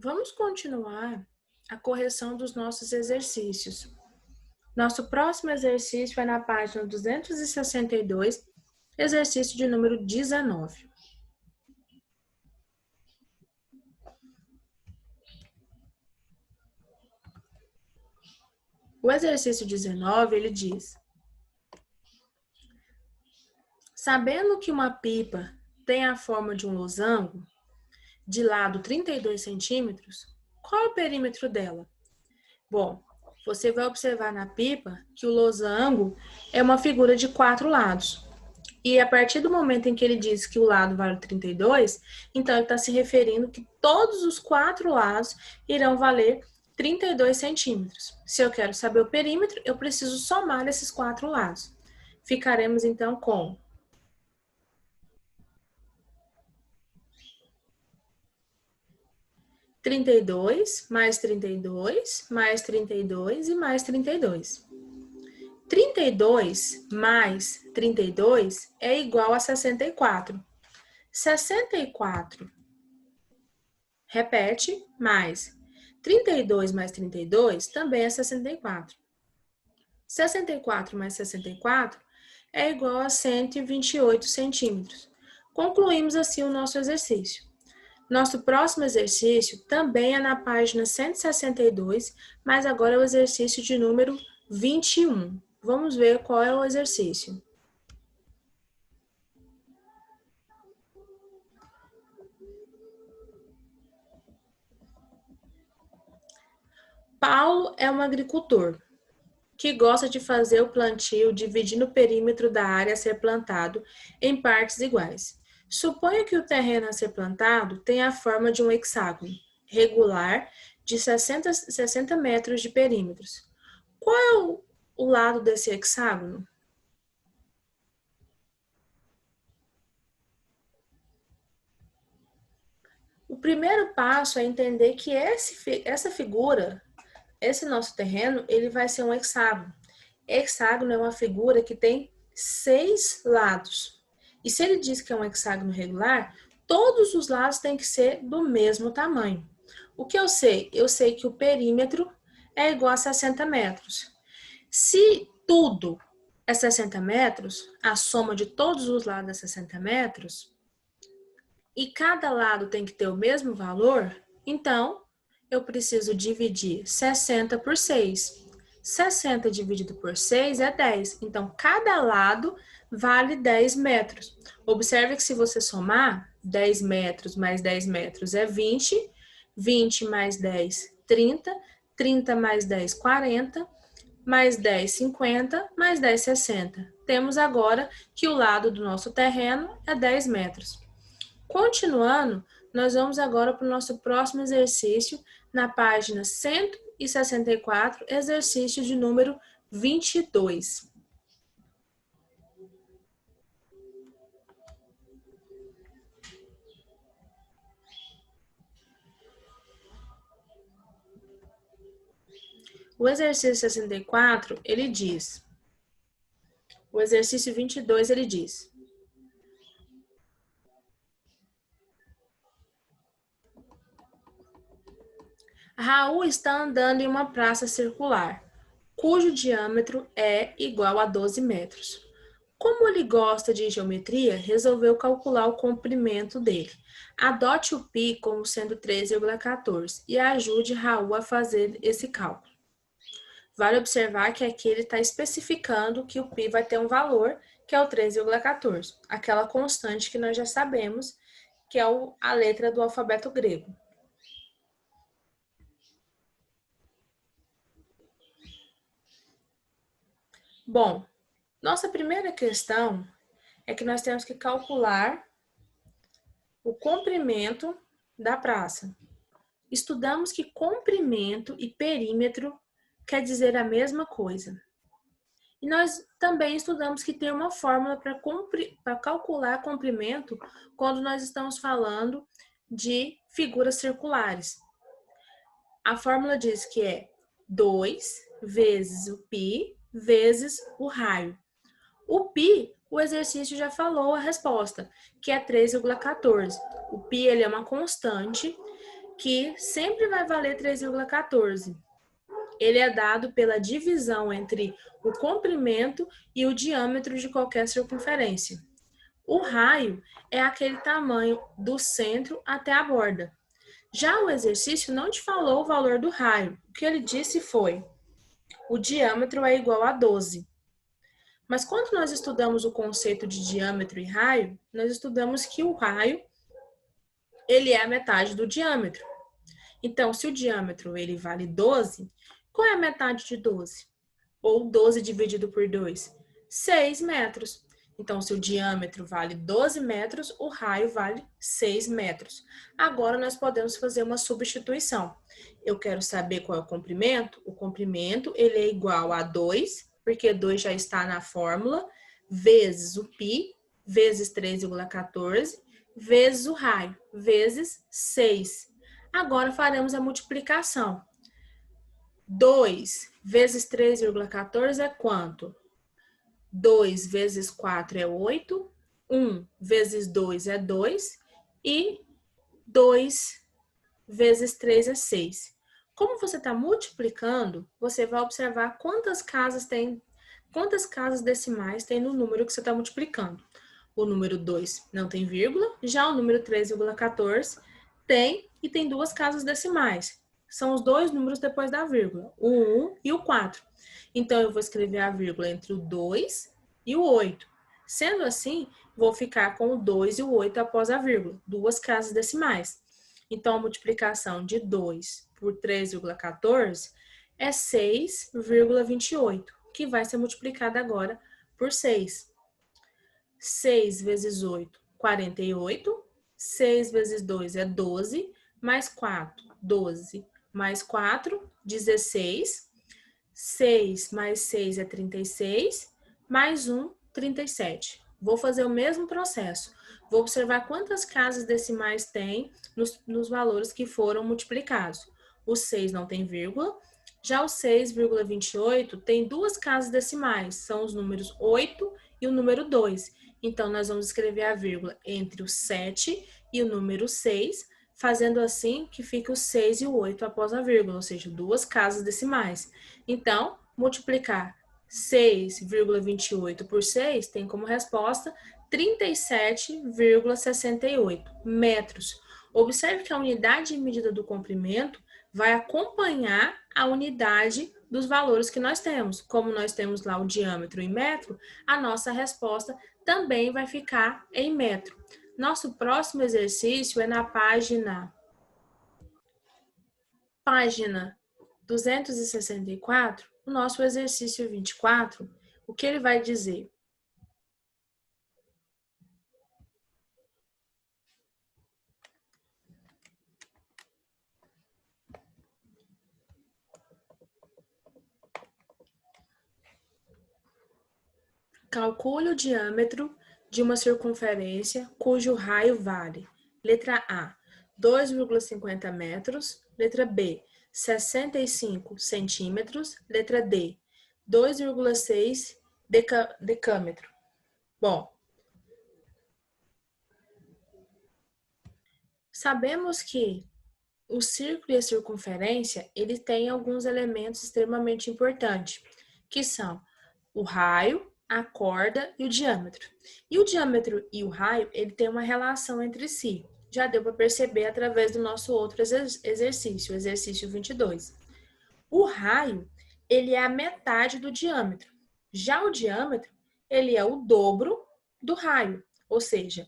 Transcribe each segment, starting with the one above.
Vamos continuar a correção dos nossos exercícios. Nosso próximo exercício é na página 262, exercício de número 19. O exercício 19, ele diz: sabendo que uma pipa tem a forma de um losango, de lado 32 centímetros, qual é o perímetro dela? Bom, você vai observar na pipa que o losango é uma figura de 4 lados. E a partir do momento em que ele diz que o lado vale 32, então ele está se referindo que todos os 4 lados irão valer 32 centímetros. Se eu quero saber o perímetro, eu preciso somar esses 4 lados. Ficaremos então com 32 mais 32 mais 32 e mais 32. 32 mais 32 é igual a 64. 64, repete, mais 32 mais 32 também é 64. 64 mais 64 é igual a 128 centímetros. Concluímos assim o nosso exercício. Nosso próximo exercício também é na página 162, mas agora é o exercício de número 21. Vamos ver qual é o exercício. Paulo é um agricultor que gosta de fazer o plantio dividindo o perímetro da área a ser plantado em partes iguais. Suponha que o terreno a ser plantado tenha a forma de um hexágono regular de 60 metros de perímetros. Qual é o lado desse hexágono? O primeiro passo é entender que essa figura, esse nosso terreno, ele vai ser um hexágono. Hexágono é uma figura que tem 6 lados. E se ele diz que é um hexágono regular, todos os lados têm que ser do mesmo tamanho. O que eu sei? Eu sei que o perímetro é igual a 60 metros. Se tudo é 60 metros, a soma de todos os lados é 60 metros, e cada lado tem que ter o mesmo valor, então eu preciso dividir 60 por 6. 60 dividido por 6 é 10. Então, cada lado vale 10 metros. Observe que se você somar, 10 metros mais 10 metros é 20. 20 mais 10, 30. 30 mais 10, 40. Mais 10, 50. Mais 10, 60. Temos agora que o lado do nosso terreno é 10 metros. Continuando, nós vamos agora para o nosso próximo exercício, na página 164, exercício de número 22. O exercício 64, ele diz, o exercício 22, ele diz: Raul está andando em uma praça circular, cujo diâmetro é igual a 12 metros. Como ele gosta de geometria, resolveu calcular o comprimento dele. Adote o π como sendo 3,14 e ajude Raul a fazer esse cálculo. Vale observar que aqui ele está especificando que o π vai ter um valor, que é o 3,14, aquela constante que nós já sabemos, que é a letra do alfabeto grego. Bom, nossa primeira questão é que nós temos que calcular o comprimento da praça. Estudamos que comprimento e perímetro quer dizer a mesma coisa. E nós também estudamos que tem uma fórmula para calcular comprimento quando nós estamos falando de figuras circulares. A fórmula diz que é 2 vezes o π vezes o raio. O π, o exercício já falou a resposta, que é 3,14. O π ele é uma constante que sempre vai valer 3,14. Ele é dado pela divisão entre o comprimento e o diâmetro de qualquer circunferência. O raio é aquele tamanho do centro até a borda. Já o exercício não te falou o valor do raio. O que ele disse foi: o diâmetro é igual a 12. Mas quando nós estudamos o conceito de diâmetro e raio, nós estudamos que o raio ele é a metade do diâmetro. Então, se o diâmetro ele vale 12, qual é a metade de 12? Ou 12 dividido por 2? 6 metros. Então, se o diâmetro vale 12 metros, o raio vale 6 metros. Agora, nós podemos fazer uma substituição. Eu quero saber qual é o comprimento. O comprimento ele é igual a 2, porque 2 já está na fórmula, vezes o π, vezes 3,14, vezes o raio, vezes 6. Agora, faremos a multiplicação. 2 vezes 3,14 é quanto? 2 vezes 4 é 8, 1 vezes 2 é 2 e 2 vezes 3 é 6. Como você está multiplicando, você vai observar quantas casas decimais tem no número que você está multiplicando. O número 2 não tem vírgula, já o número 3,14 tem e tem duas casas decimais. São os dois números depois da vírgula, o 1 e o 4. Então, eu vou escrever a vírgula entre o 2 e o 8. Sendo assim, vou ficar com o 2 e o 8 após a vírgula, duas casas decimais. Então, a multiplicação de 2 por 3,14 é 6,28, que vai ser multiplicada agora por 6. 6 vezes 8, 48. 6 vezes 2 é 12, mais 4, 12. Mais 4, 16. 6 mais 6 é 36, mais 1, 37. Vou fazer o mesmo processo. Vou observar quantas casas decimais tem nos valores que foram multiplicados. O 6 não tem vírgula, já o 6,28 tem duas casas decimais, são os números 8 e o número 2. Então, nós vamos escrever a vírgula entre o 7 e o número 6, fazendo assim que fique o 6 e o 8 após a vírgula, ou seja, duas casas decimais. Então, multiplicar 6,28 por 6 tem como resposta 37,68 metros. Observe que a unidade de medida do comprimento vai acompanhar a unidade dos valores que nós temos. Como nós temos lá o diâmetro em metro, a nossa resposta também vai ficar em metro. Nosso próximo exercício é na página 264, o nosso exercício 24, o que ele vai dizer? Calcule o diâmetro de uma circunferência cujo raio vale. Letra A, 2,50 metros. Letra B, 65 centímetros. Letra D, 2,6 decâmetro. Bom, sabemos que o círculo e a circunferência, ele tem alguns elementos extremamente importantes, que são o raio, a corda e o diâmetro. E o diâmetro e o raio, ele tem uma relação entre si. Já deu para perceber através do nosso outro exercício, o exercício 22. O raio, ele é a metade do diâmetro. Já o diâmetro, ele é o dobro do raio. Ou seja,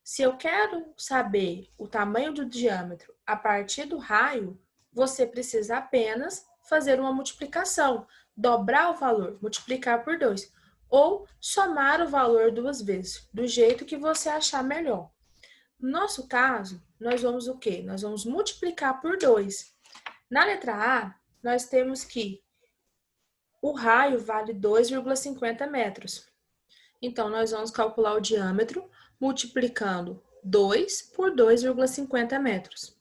se eu quero saber o tamanho do diâmetro a partir do raio, você precisa apenas fazer uma multiplicação, dobrar o valor, multiplicar por 2, ou somar o valor duas vezes, do jeito que você achar melhor. No nosso caso, nós vamos o quê? Nós vamos multiplicar por 2. Na letra A, nós temos que o raio vale 2,50 metros. Então, nós vamos calcular o diâmetro multiplicando 2 por 2,50 metros.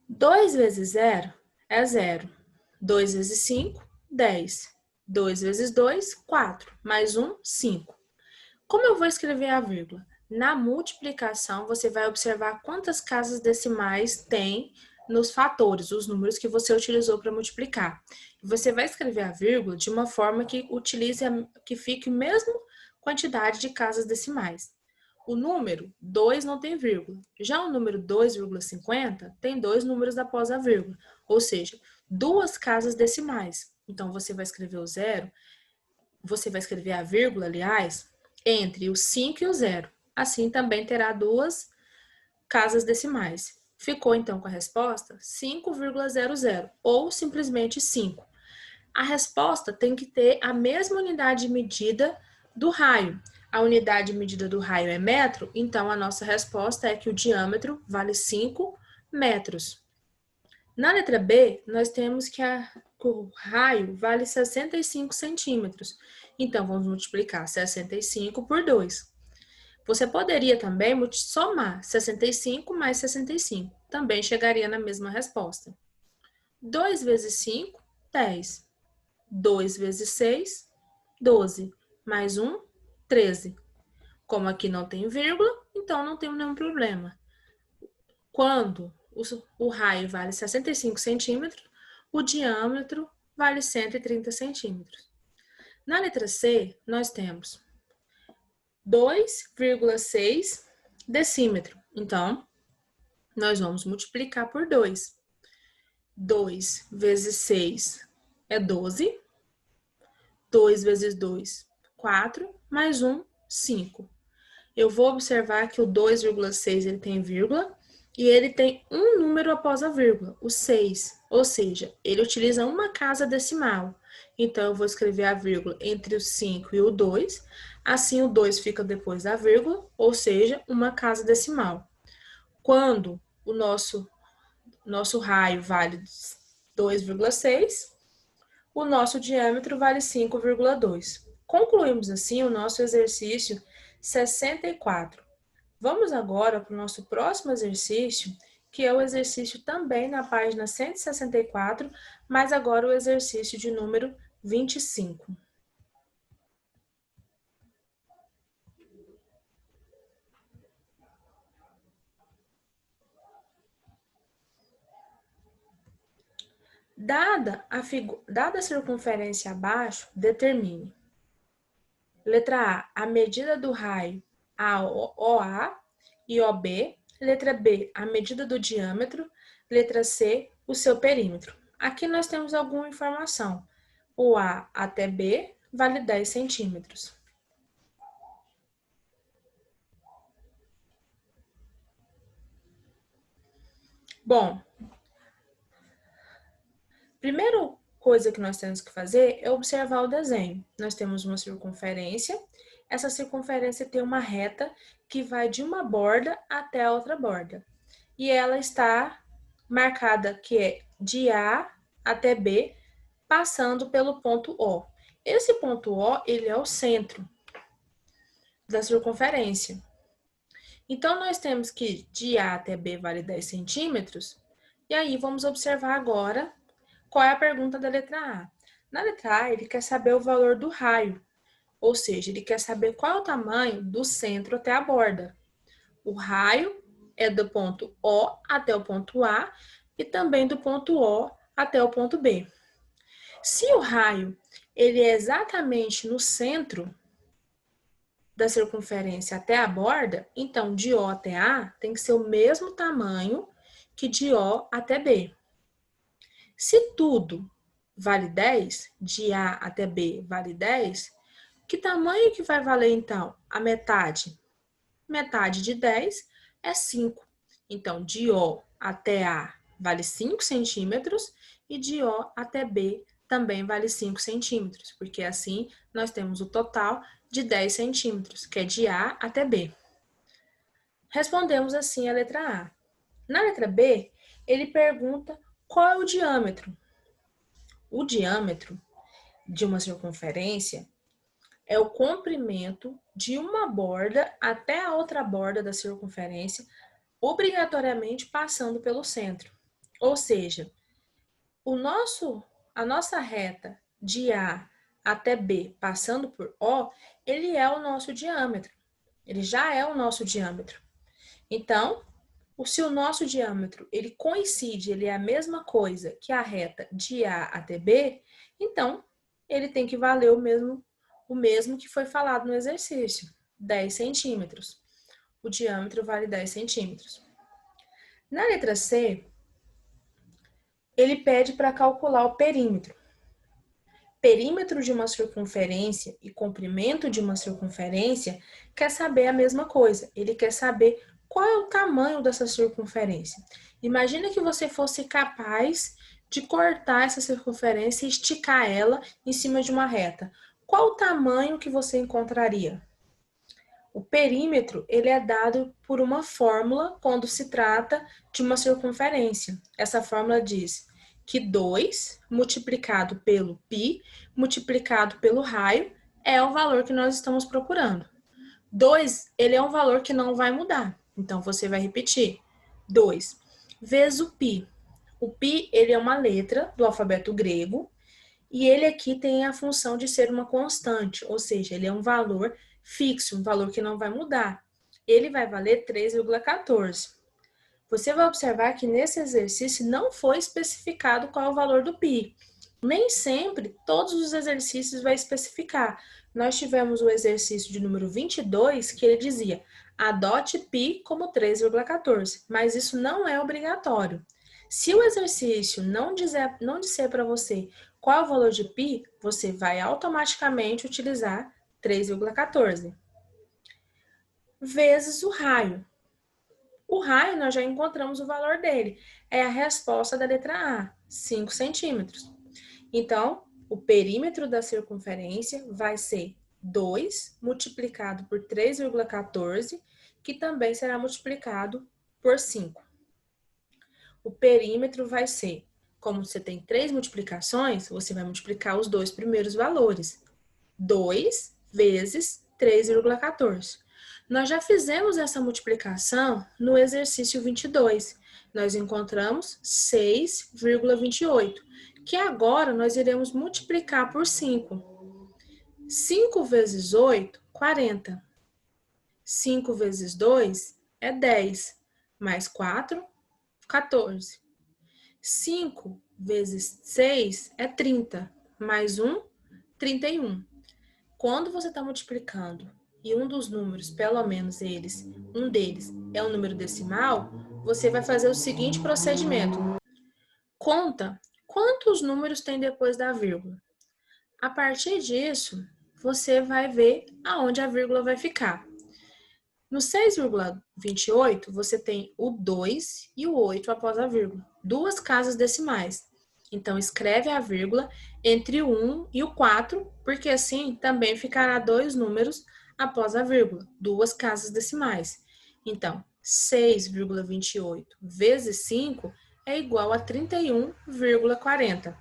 2 vezes 0 é 0. 2 vezes 5, 10. 2 vezes 2, 4. Mais 1, 5. Como eu vou escrever a vírgula? Na multiplicação, você vai observar quantas casas decimais tem nos fatores, os números que você utilizou para multiplicar. Você vai escrever a vírgula de uma forma que que fique a mesma quantidade de casas decimais. O número 2 não tem vírgula. Já o número 2,50 tem dois números após a vírgula, ou seja, duas casas decimais. Então, você vai escrever o zero, você vai escrever a vírgula, aliás, entre o 5 e o zero. Assim, também terá duas casas decimais. Ficou, então, com a resposta 5,00 ou simplesmente 5. A resposta tem que ter a mesma unidade de medida do raio. A unidade de medida do raio é metro, então a nossa resposta é que o diâmetro vale 5 metros. Na letra B, nós temos que o raio vale 65 centímetros. Então, vamos multiplicar 65 por 2. Você poderia também somar 65 mais 65. Também chegaria na mesma resposta. 2 vezes 5, 10. 2 vezes 6, 12. Mais 1, 13. Como aqui não tem vírgula, então não temos nenhum problema. Quando o raio vale 65 centímetros, o diâmetro vale 130 centímetros. Na letra C, nós temos 2,6 decímetro. Então, nós vamos multiplicar por 2. 2 vezes 6 é 12. 2 vezes 2, 4. Mais 1, 5. Eu vou observar que o 2,6 ele tem vírgula e ele tem um número após a vírgula, o 6. Ou seja, ele utiliza uma casa decimal. Então, eu vou escrever a vírgula entre o 5 e o 2. Assim, o 2 fica depois da vírgula, ou seja, uma casa decimal. Quando o nosso raio vale 2,6, o nosso diâmetro vale 5,2. Concluímos assim o nosso exercício 64. Vamos agora para o nosso próximo exercício, que é o exercício também na página 164, mas agora o exercício de número 25. Dada a circunferência abaixo, determine. Letra A, a medida do raio OA e OB. Letra B, a medida do diâmetro. Letra C, o seu perímetro. Aqui nós temos alguma informação. O A até B vale 10 centímetros. Bom, primeira coisa que nós temos que fazer é observar o desenho. Nós temos uma circunferência. Essa circunferência tem uma reta que vai de uma borda até a outra borda. E ela está marcada que é de A até B, passando pelo ponto O. Esse ponto O, ele é o centro da circunferência. Então, nós temos que de A até B vale 10 centímetros. E aí, vamos observar agora qual é a pergunta da letra A. Na letra A, ele quer saber o valor do raio, ou seja, ele quer saber qual é o tamanho do centro até a borda. O raio é do ponto O até o ponto A e também do ponto O até o ponto B. Se o raio ele é exatamente no centro da circunferência até a borda, então de O até A tem que ser o mesmo tamanho que de O até B. Se tudo vale 10, de A até B vale 10, que tamanho que vai valer então? A metade. Metade de 10 é 5. Então, de O até A vale 5 centímetros e de O até B também vale 5 centímetros, porque assim nós temos o total de 10 centímetros, que é de A até B. Respondemos assim a letra A. Na letra B, ele pergunta qual é o diâmetro. O diâmetro de uma circunferência é o comprimento de uma borda até a outra borda da circunferência, obrigatoriamente passando pelo centro. Ou seja, a nossa reta de A até B passando por O, ele é o nosso diâmetro. ele já é o nosso diâmetro. Então, se o nosso diâmetro ele coincide, ele é a mesma coisa que a reta de A até B, então ele tem que valer o mesmo que foi falado no exercício, 10 centímetros. O diâmetro vale 10 centímetros. Na letra C, ele pede para calcular o perímetro. Perímetro de uma circunferência e comprimento de uma circunferência quer saber a mesma coisa. Ele quer saber qual é o tamanho dessa circunferência. Imagina que você fosse capaz de cortar essa circunferência e esticar ela em cima de uma reta. Qual o tamanho que você encontraria? O perímetro ele é dado por uma fórmula quando se trata de uma circunferência. Essa fórmula diz que 2 multiplicado pelo π multiplicado pelo raio é o valor que nós estamos procurando. 2, ele é um valor que não vai mudar. Então, você vai repetir. 2 vezes o π. O π, ele é uma letra do alfabeto grego e ele aqui tem a função de ser uma constante, ou seja, ele é um valor fixo, um valor que não vai mudar. Ele vai valer 3,14. Você vai observar que nesse exercício não foi especificado qual é o valor do π. Nem sempre todos os exercícios vai especificar. Nós tivemos o exercício de número 22 que ele dizia adote π como 3,14, mas isso não é obrigatório. Se o exercício não disser para você qual é o valor de π, você vai automaticamente utilizar 3,14 vezes o raio. O raio, nós já encontramos o valor dele. É a resposta da letra A, 5 centímetros. Então, o perímetro da circunferência vai ser 2 multiplicado por 3,14, que também será multiplicado por 5. O perímetro vai ser, como você tem 3 multiplicações, você vai multiplicar os dois primeiros valores. 2 vezes 3,14. Nós já fizemos essa multiplicação no exercício 22. Nós encontramos 6,28, que agora nós iremos multiplicar por 5. 5 vezes 8, 40. 5 vezes 2 é 10, mais 4, 14. 5 vezes 6 é 30, mais 1, 31. Quando você está multiplicando e um dos números, pelo menos um deles é um número decimal, você vai fazer o seguinte procedimento. Conta quantos números tem depois da vírgula. A partir disso, você vai ver aonde a vírgula vai ficar. No 6,28, você tem o 2 e o 8 após a vírgula. Duas casas decimais. Então, escreve a vírgula entre o 1 e o 4, porque assim também ficará dois números após a vírgula, duas casas decimais. Então, 6,28 vezes 5 é igual a 31,40.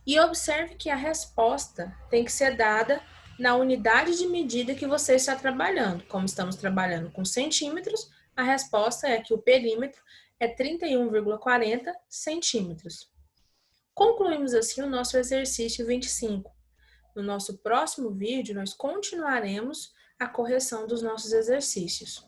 E observe que a resposta tem que ser dada na unidade de medida que você está trabalhando. Como estamos trabalhando com centímetros, a resposta é que o perímetro é 31,40 centímetros. Concluímos assim o nosso exercício 25. No nosso próximo vídeo, nós continuaremos a correção dos nossos exercícios.